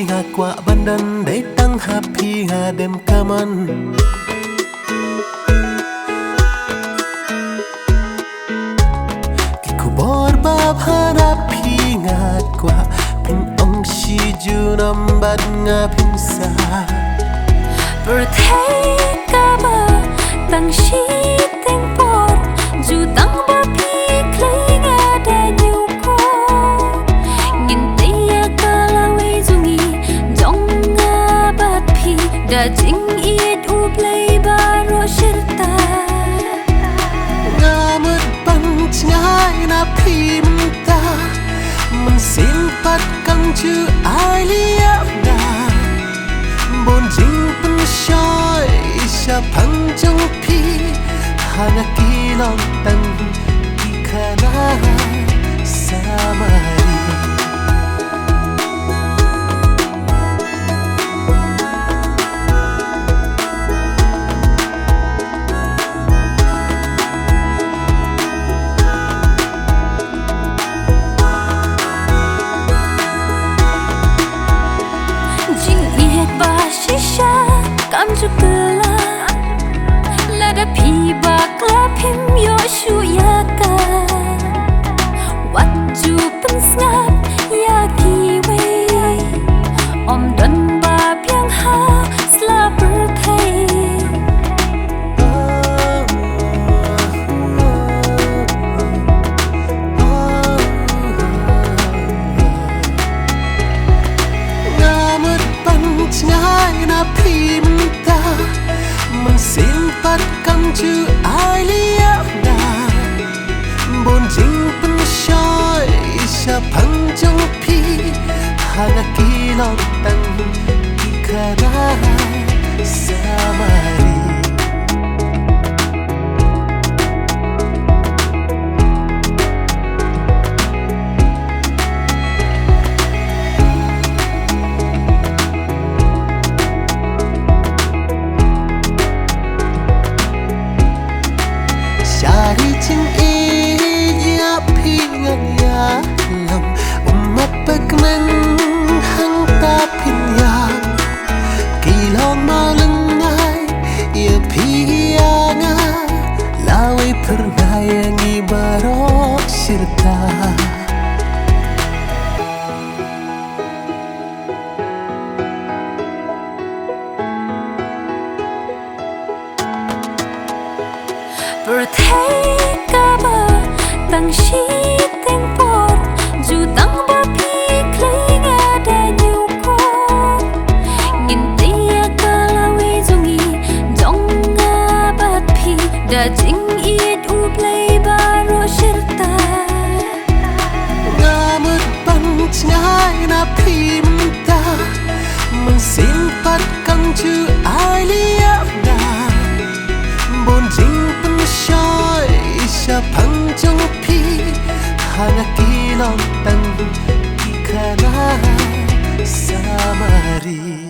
nga kwa bandan day tang happy nga dem kaman. Kikubor bab hanapi nga kwa pin ong si junam bad nga pinsa. Birthday ka ba tang si ting por ju tang ba pi klay nga da nyu ko ngin taya ka lawi zungi jong nga bat pi da jing it u play ba ro shirta nga mut bang chngai na pi mta man sin pat kang chu ai lia nga bon jing pen shoy sha phang jong pi hana kilong tang ikana samari. Kam chukla la da pi ba kla phim yo shu ya ka wat chu pen snap ya ki we om don ba pyang ha sla birthday ngamut bang chngai na pi man sin pat kam chu ai lia nga bon jing pen shoy sha phang jong pi hana kilong tang ikana samari. Shari ching e ya pi ngan ya lam umat pagman hang ta pin ya kilong malang ngai ya pi ya nga lawe pernah yang ibarok sirta. Birthday ka ba tang si ting por ju tang ba pi klay nga da nyu ko ngin taya ka lawi zungi jong nga bat pi da jing it u play ba ro shirta Ngamut bang chngai na pi mta man sin pat kang chu ai lia nga bon jing pen shoy sha phang jong pi hana kilong tang ikana samari.